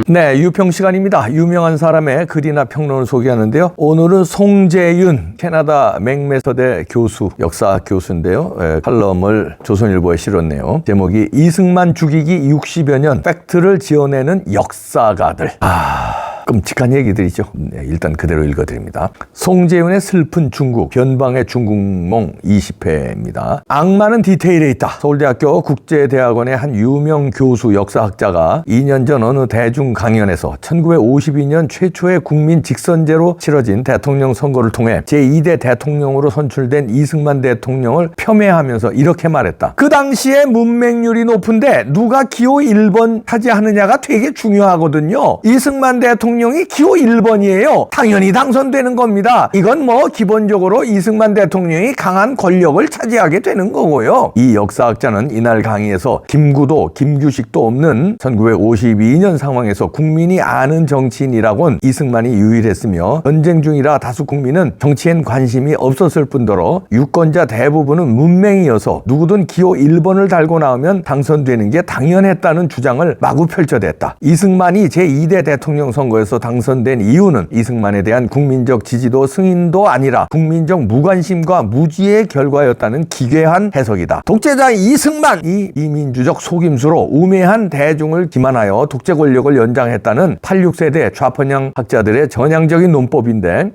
네, 유평 시간입니다. 유명한 사람의 글이나 평론을 소개하는데요. 오늘은 송재윤 캐나다 맥매서대 교수, 역사 교수인데요. 칼럼을 조선일보에 실었네요. 제목이 이승만 죽이기 60여 년 팩트를 지어내는 역사가들. 끔찍한 얘기들이죠. 네, 일단 그대로 읽어드립니다. 송재윤의 슬픈 중국, 변방의 중국몽 20회입니다. 악마는 디테일에 있다. 서울대학교 국제대학원의 한 유명 교수 역사학자가 2년 전 어느 대중 강연에서 1952년 최초의 국민 직선제로 치러진 대통령 선거를 통해 제2대 대통령으로 선출된 이승만 대통령을 폄훼하면서 이렇게 말했다. 그 당시에 문맹률이 높은데 누가 기호 1번 차지하느냐가 되게 중요하거든요. 이승만 대통령이 기호 1번이에요. 당연히 당선되는 겁니다. 이건 뭐 기본적으로 이승만 대통령이 강한 권력을 차지하게 되는 거고요. 이 역사학자는 이날 강의에서 김구도 김규식도 없는 1952년 상황에서 국민이 아는 정치인이라곤 이승만이 유일했으며 전쟁 중이라 다수 국민은 정치엔 관심이 없었을 뿐더러 유권자 대부분은 문맹이어서 누구든 기호 1번을 달고 나오면 당선되는 게 당연했다는 주장을 마구 펼쳐댔다. 이승만이 제2대 대통령 선거에서 당선된 이유는 이승만에 대한 국민적 지지도 승인도 아니라 국민적 무관심과 무지의 결과였다는 기괴한 해석이다. 독재자 이승만, 이 이민주적 속임수로 우매한 대중을 기만하여 독재 권력을 연장했다는 86세대 좌편향 학자들의 전형적인 논법인데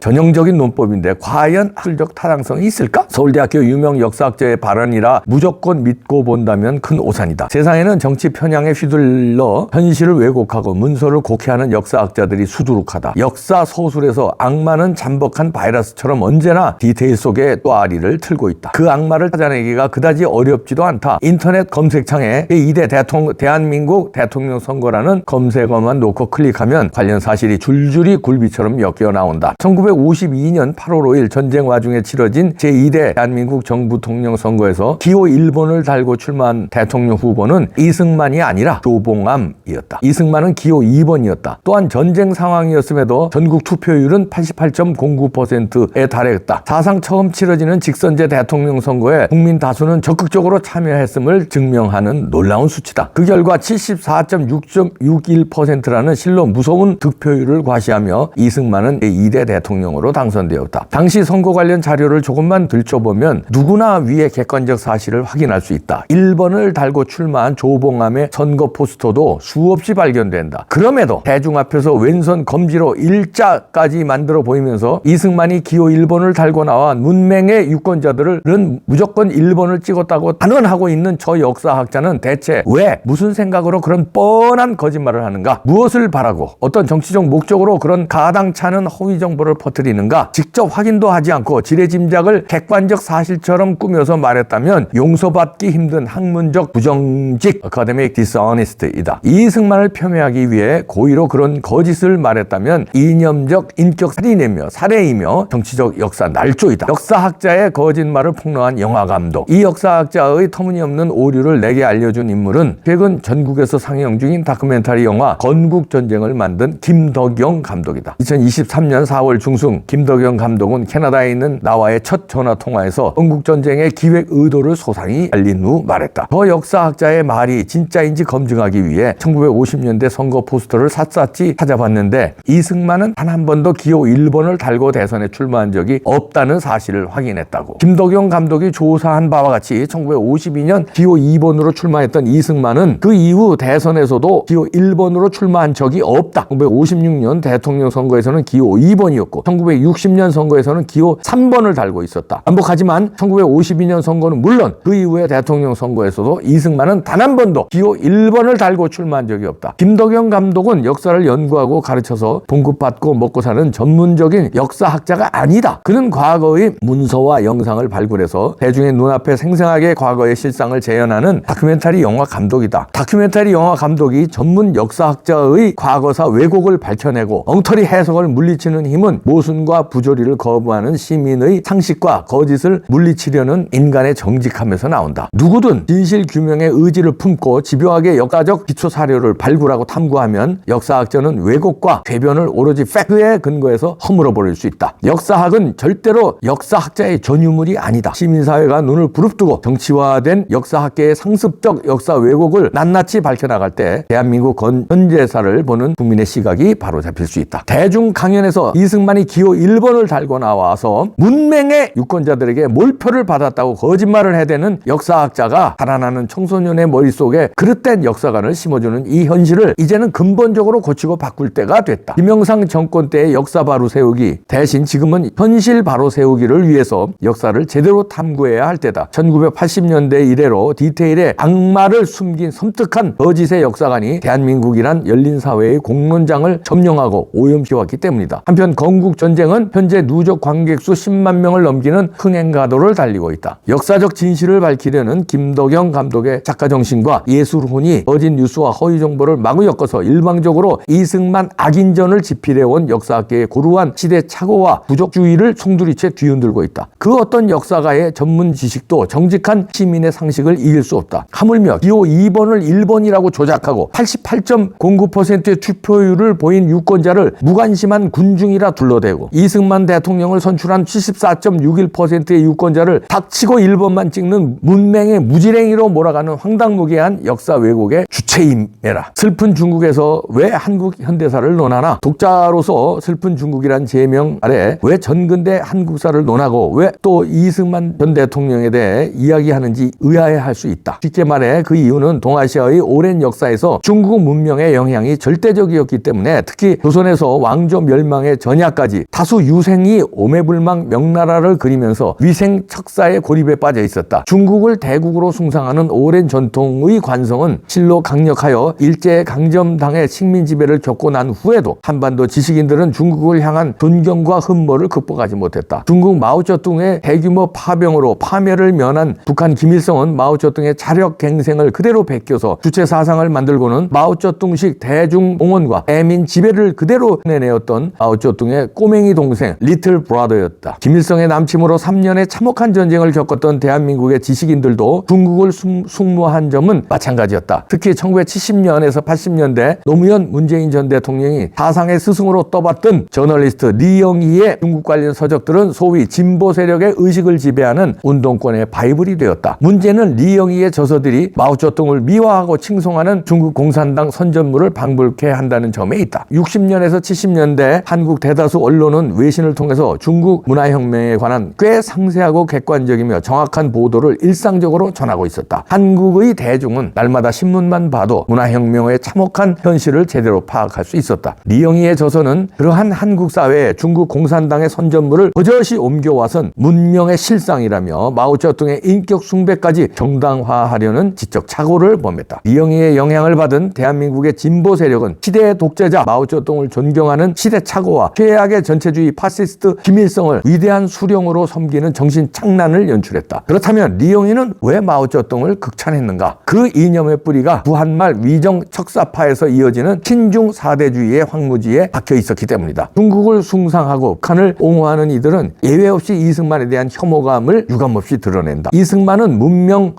과연 학술적 타당성이 있을까? 서울대학교 유명 역사학자의 발언이라 무조건 믿고 본다면 큰 오산이다. 세상에는 정치 편향에 휘둘러 현실을 왜곡하고 문서를 곡해하는 역사학자들이 수두룩하다. 역사 서술에서 악마는 잠복한 바이러스처럼 언제나 디테일 속에 또아리를 틀고 있다. 그 악마를 찾아내기가 그다지 어렵지도 않다. 인터넷 검색창에 제2대 대한민국 대통령 선거라는 검색어만 놓고 클릭하면 관련 사실이 줄줄이 굴비처럼 엮여 나온다. 1952년 8월 5일 전쟁 와중에 치러진 제2대 대한민국 정부 통령 선거에서 기호 1번을 달고 출마한 대통령 후보는 이승만이 아니라 조봉암이었다. 이승만은 기호 2번이었다. 또한 전쟁 상황이었음에도 전국 투표율은 88.09%에 달했다. 사상 처음 치러지는 직선제 대통령 선거에 국민 다수는 적극적으로 참여했음을 증명하는 놀라운 수치다. 그 결과 74.661%라는 실로 무서운 득표율을 과시하며 이승만은 제2대 대통령으로 당선되었다. 당시 선거 관련 자료를 조금만 들춰보면 누구나 위의 객관적 사실을 확인할 수 있다. 1번을 달고 출마한 조봉암의 선거 포스터도 수없이 발견된다. 그럼에도 대중 앞에서 왼손 검지로 일자까지 만들어 보이면서 이승만이 기호 1번을 달고 나와 문맹의 유권자들은 무조건 1번을 찍었다고 단언하고 있는 저 역사학자는 대체 왜 무슨 생각으로 그런 뻔한 거짓말을 하는가? 무엇을 바라고 어떤 정치적 목적으로 그런 가당찮은 허위 정보를 퍼뜨리는가? 직접 확인도 하지 않고 지레짐작을 객관적 사실처럼 꾸며서 말했다면 용서받기 힘든 학문적 부정직 academic dishonest이다. 이승만을 폄훼하기 위해 고의로 그런 거짓을 말했다면 이념적 인격 살인이며 살해이며 정치적 역사 날조이다. 역사학자의 거짓말을 폭로한 영화감독. 이 역사학자의 터무니없는 오류를 내게 알려준 인물은 최근 전국에서 상영 중인 다큐멘터리 영화 건국전쟁을 만든 김덕영 감독이다. 2023년 4월 중순 김덕영 감독은 캐나다에 있는 나와의 첫 전화통화에서 건국전쟁의 기획 의도를 소상히 알린 후 말했다. 저 역사학자의 말이 진짜인지 검증하기 위해 1950년대 선거 포스터를 샅샅이 찾아봤는데 이승만은 단 한 번도 기호 1번을 달고 대선에 출마한 적이 없다는 사실을 확인했다고. 김덕영 감독이 조사한 바와 같이 1952년 기호 2번으로 출마했던 이승만은 그 이후 대선에서도 기호 1번으로 출마한 적이 없다. 1956년 대통령 선거에서는 기호 2번이었고 1960년 선거에서는 기호 3번을 달고 있었다. 반복하지만 1952년 선거는 물론 그 이후의 대통령 선거에서도 이승만은 단 한 번도 기호 1번을 달고 출마한 적이 없다. 김덕영 감독은 역사를 연구하고 가르쳐서 봉급받고 먹고 사는 전문적인 역사학자가 아니다. 그는 과거의 문서와 영상을 발굴해서 대중의 눈앞에 생생하게 과거의 실상을 재현하는 다큐멘터리 영화 감독이다. 다큐멘터리 영화 감독이 전문 역사학자의 과거사 왜곡을 밝혀내고 엉터리 해석을 물리치는 힘은 모순과 부조리를 거부하는 시민의 상식과 거짓을 물리치려는 인간의 정직함에서 나온다. 누구든 진실 규명의 의지를 품고 집요하게 역사적 기초 사료를 발굴하고 탐구하면 역사학자는 왜곡 왜곡과 궤변을 오로지 팩트에 근거해서 허물어 버릴 수 있다. 역사학은 절대로 역사학자의 전유물이 아니다. 시민사회가 눈을 부릅뜨고 정치화된 역사학계의 상습적 역사 왜곡을 낱낱이 밝혀나갈 때 대한민국 현재사를 보는 국민의 시각이 바로 잡힐 수 있다. 대중 강연에서 이승만이 기호 1번을 달고 나와서 문맹의 유권자들에게 몰표를 받았다고 거짓말을 해대는 역사학자가 달아나는 청소년의 머릿속에 그릇된 역사관을 심어주는 이 현실을 이제는 근본적으로 고치고 바꿀 때가 됐다. 김영삼 정권 때의 역사 바로 세우기 대신 지금은 현실 바로 세우기를 위해서 역사를 제대로 탐구해야 할 때다. 1980년대 이래로 디테일에 악마를 숨긴 섬뜩한 거짓의 역사관이 대한민국이란 열린 사회의 공론장을 점령하고 오염시왔기 때문이다. 한편 건국전쟁은 현재 누적 관객 수 10만 명을 넘기는 흥행가도를 달리고 있다. 역사적 진실을 밝히려는 김덕영 감독의 작가정신과 예술혼이 거짓 뉴스와 허위 정보를 마구 엮어서 일방적으로 이승만 악인전을 지필해온 역사학계의 고루한 시대 착오와 부족주의를 송두리째 뒤흔들고 있다. 그 어떤 역사가의 전문 지식도 정직한 시민의 상식을 이길 수 없다. 하물며 기호 2번을 1번이라고 조작하고 88.09%의 투표율을 보인 유권자를 무관심한 군중이라 둘러대고 이승만 대통령을 선출한 74.61%의 유권자를 닥치고 1번만 찍는 문맹의 무지랭이로 몰아가는 황당무계한 역사 왜곡의 주체임에라. 슬픈 중국에서 왜 한국 현대사를 논하나? 독자로서 슬픈 중국이란 제명 아래 왜 전근대 한국사를 논하고 왜 또 이승만 전 대통령에 대해 이야기하는지 의아해할 수 있다. 쉽게 말해 그 이유는 동아시아의 오랜 역사에서 중국 문명의 영향이 절대적이었기 때문에 특히 조선에서 왕조 멸망의 전야까지 다수 유생이 오매불망 명나라를 그리면서 위생 척사의 고립에 빠져 있었다. 중국을 대국으로 숭상하는 오랜 전통의 관성은 실로 강력하여 일제강점당의 식민 지배를 겪고 난 후에도 한반도 지식인들은 중국을 향한 존경과 흠모를 극복하지 못했다. 중국 마오쩌둥의 대규모 파병으로 파멸을 면한 북한 김일성은 마오쩌둥의 자력갱생을 그대로 베껴서 주체 사상을 만들고는 마오쩌둥식 대중옹원과 애민 지배를 그대로 내내었던 마오쩌둥의 꼬맹이 동생 리틀 브라더였다. 김일성의 남침으로 3년의 참혹한 전쟁을 겪었던 대한민국의 지식인들도 중국을 숭모한 점은 마찬가지였다. 특히 1970년에서 80년대 노무현 문재인 전 대통령이 사상의 스승으로 떠받던 저널리스트 리영희의 중국 관련 서적들은 소위 진보 세력의 의식을 지배하는 운동권의 바이블이 되었다. 문제는 리영희의 저서들이 마오쩌둥을 미화하고 칭송하는 중국 공산당 선전물을 방불케 한다는 점에 있다. 60년에서 70년대 한국 대다수 언론은 외신을 통해서 중국 문화혁명에 관한 꽤 상세하고 객관적이며 정확한 보도를 일상적으로 전하고 있었다. 한국의 대중은 날마다 신문만 봐도 문화혁명의 참혹한 현실을 제대로 파악할 수 있었다. 리영희의 저서는 그러한 한국 사회에 중국 공산당의 선전물을 버젓이 옮겨와선 문명의 실상이라며 마오쩌둥의 인격 숭배까지 정당화하려는 지적 착오를 범했다. 리영희의 영향을 받은 대한민국의 진보 세력은 시대의 독재자 마오쩌둥을 존경하는 시대 착오와 최악의 전체주의 파시스트 김일성을 위대한 수령으로 섬기는 정신 착란을 연출했다. 그렇다면 리영희는 왜 마오쩌둥을 극찬했는가? 그 이념의 뿌리가 부한말 위정 척사파에서 이어지는 신중 사대주의의 황무지에 박혀 있었기 때문이다. 중국을 숭상하고 북한을 옹호하는 이들은 예외 없이 이승만에 대한 혐오감을 유감없이 드러낸다. 이승만은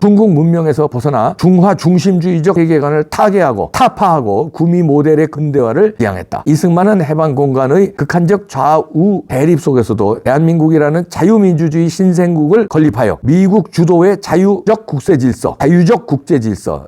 중국 문명에서 벗어나 중화 중심주의적 세계관을 타개하고 타파하고 구미 모델의 근대화를 지향했다. 이승만은 해방 공간의 극한적 좌우 대립 속에서도 대한민국이라는 자유민주주의 신생국을 건립하여 미국 주도의 자유적 국제질서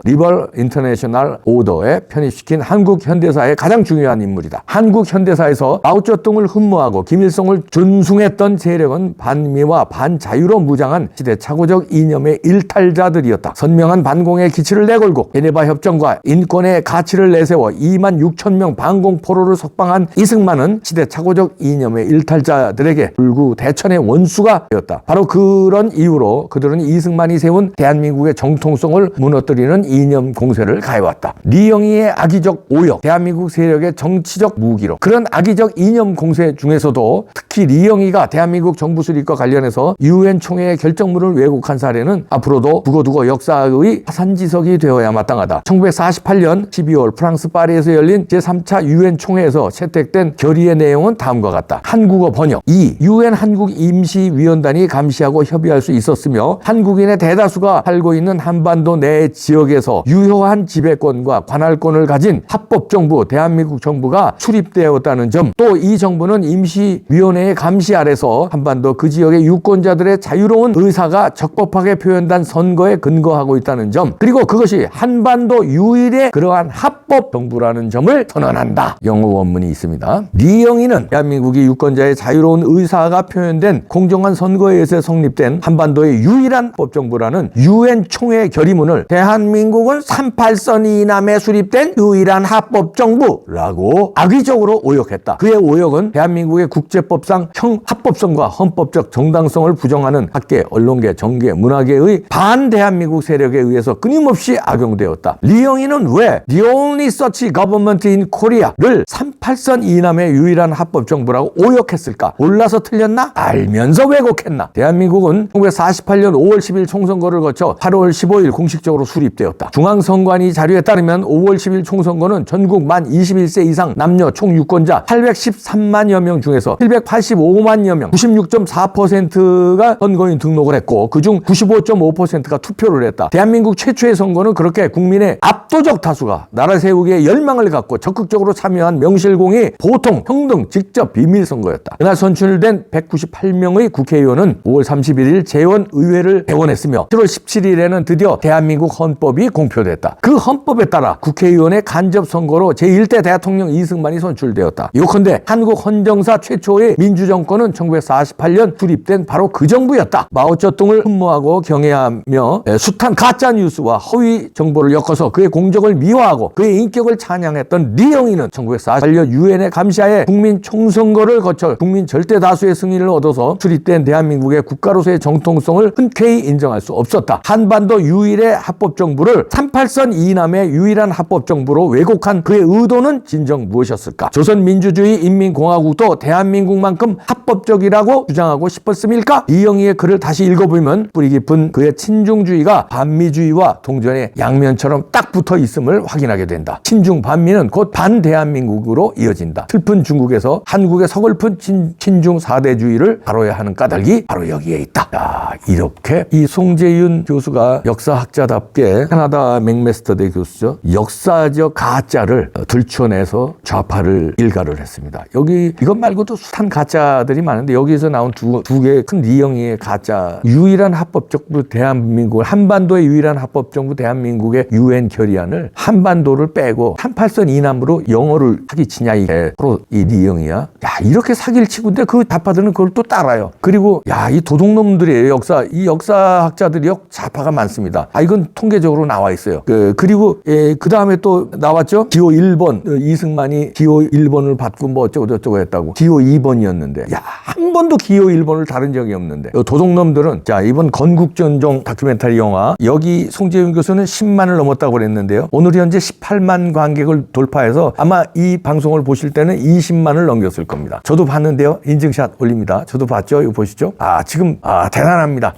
리벌 인터내셔널 오더에 편입시킨 한국 현대사의 가장 중요한 인물이다. 한국 현대사에서 마오쩌둥을 흠모하고 김일성을 존숭했던 세력은 반미와 반자유로 무장한 시대착오적 이념의 일탈자들이었다. 선명한 반공의 기치를 내걸고 제네바 협정과 인권의 가치를 내세워 2만 6천 명 반공포로를 석방한 이승만은 시대착오적 이념의 일탈자들에게 불구 대천의 원수가 되었다. 바로 그런 이유로 그들은 이승만이 세운 대한민국의 정통성을 무너뜨리는 이념 공세를 가해왔다. 리영희의 악의적 오역, 대한민국 세력의 정치적 무기로 그런 악의적 이념 공세 중에서도 특히 리영희가 대한민국 정부 수립과 관련해서 유엔 총회의 결정문을 왜곡한 사례는 앞으로도 두고두고 역사의 화산지석이 되어야 마땅하다. 1948년 12월 프랑스 파리에서 열린 제3차 유엔 총회에서 채택된 결의의 내용은 다음과 같다. 한국어 번역 2. 유엔 한국 임시위원단이 감시하고 협의할 수 있었으며 한국인의 대다수가 살고 있는 한반도 내 지역에서 유효한 지배권과 관할권을 가진 합법정부 대한민국 대한민국 정부가 출입되었다는 점, 또 이 정부는 임시위원회의 감시 아래서 한반도 그 지역의 유권자들의 자유로운 의사가 적법하게 표현된 선거에 근거하고 있다는 점, 그리고 그것이 한반도 유일의 그러한 합법 정부라는 점을 선언한다. 영어 원문이 있습니다. 리영희는 대한민국이 유권자의 자유로운 의사가 표현된 공정한 선거에 의해서 성립된 한반도의 유일한 법정부라는 UN 총회 결의문을 대한민국은 38선 이남에 수립된 유일한 합법정부라고 악의적으로 오역했다. 그의 오역은 대한민국의 국제법상 합법성과 헌법적 정당성을 부정하는 학계, 언론계, 정계, 문화계의 반대한민국 세력에 의해서 끊임없이 악용되었다. 리영희는 왜 The only such government in Korea를 38선 이남의 유일한 합법정부라고 오역했을까? 몰라서 틀렸나? 알면서 왜곡했나? 대한민국은 1948년 5월 10일 총선거를 거쳐 8월 15일 공식적으로 수립되었다. 중앙선관위 자료에 따르면 5월 10일 총선거는 전국 만 21세 이상 남녀 총 유권자 813만여 명 중에서 785만여 명 96.4%가 선거인 등록을 했고, 그중 95.5%가 투표를 했다. 대한민국 최초의 선거는 그렇게 국민의 압도적 다수가 나라 세우기에 열망을 갖고 적극적으로 참여한 명실공히 보통, 평등, 직접 비밀 선거였다. 그날 선출된 198명의 국회의원은 5월 31일 재원의회를 개원했으며 7월 17일에는 드디어 대한민국 헌법이 공표됐다. 그 헌법에 따라 국회의원의 간접 선거로 제1대 대통령 이승만이 선출되었다. 요컨대 한국 헌정사 최초의 민주정권은 1948년 수립된 바로 그 정부였다. 마오쩌둥을 흠모하고 경애하며 숱한 가짜 뉴스와 허위 정보를 엮어서 그의 공적을 미화하고 그의 인격을 찬양했던 리영희는 1948년 유엔의 감시하에 국민 총선거를 거쳐 국민 절대 다수의 승인을 얻어서 수립된 대한민국의 국가로서의 정통성을 흔쾌히 인정할 수 없었다. 한반도 유일의 합법정부를 38선 이남의 유일한 합법정부로 왜곡한 그의 의도는 진정 무엇이었을까? 조선민주주의 인민공화국도 대한민국만큼 합법적이라고 주장하고 싶었습니까? 리영희의 글을 다시 읽어보면 뿌리 깊은 그의 친중주의가 반미주의와 동전의 양면처럼 딱 붙어 있음을 확인하게 된다. 친중 반미는 곧 반대한민국으로 이어진다. 슬픈 중국에서 한국의 서글픈 친중 사대주의를 다뤄야 하는 까닭이 바로 여기에 있다. 야, 이렇게 이 송재윤 교수가 역사학자답게 캐나다 맥메스터대 교수죠. 역사적 가짜를 들춰내서 좌파를 일가를 했습니다. 여기 이것 말고도 숱한 가짜들이 많은데 여기서 나온 두 개의 큰 리영희의 가짜, 유일한 합법정부 대한민국을, 한반도의 유일한 합법정부 대한민국의 UN 결의안을 한반도를 빼고 38선 이남으로 영어를 사기치냐, 이게 바로 이 리영희야. 야, 이렇게 사기를 치고인데 그 좌파들은 그걸 또 따라요. 그리고 야, 이 도둑놈들이에요. 이 역사학자들이 좌파가 많습니다. 이건 통계적으로 나와 있어요. 그리고 그 다음에 또 나왔죠. 기호 1번 이승만이 기호 1번을 받고 뭐 어쩌고 했다고. 기호 2번이었는데 야, 한 번도 기호 1번을 다른 적이 없는데 도둑놈들은. 자, 이번 건국전종 다큐멘터리 영화, 여기 송재윤 교수는 10만을 넘었다고 그랬는데요. 오늘 현재 18만 관객을 돌파해서 아마 이 방송을 보실 때는 20만을 넘겼을 겁니다. 저도 봤는데요. 인증샷 올립니다. 저도 봤죠. 이거 보시죠. 지금 대단합니다.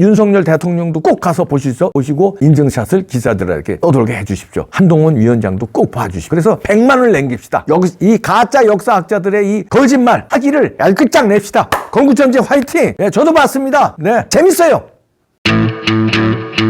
윤석열 대통령도 꼭 가서 보시고 인증샷을 기자들에게 떠돌게 해주십시오. 한동훈 위원장도 꼭 봐주십시오. 그래서 100만을 남깁시다. 여기 이 가짜 역사학자들의 이 거짓말 하기를 끝장 냅시다. 건국전쟁 화이팅! 네, 저도 봤습니다. 네, 재밌어요.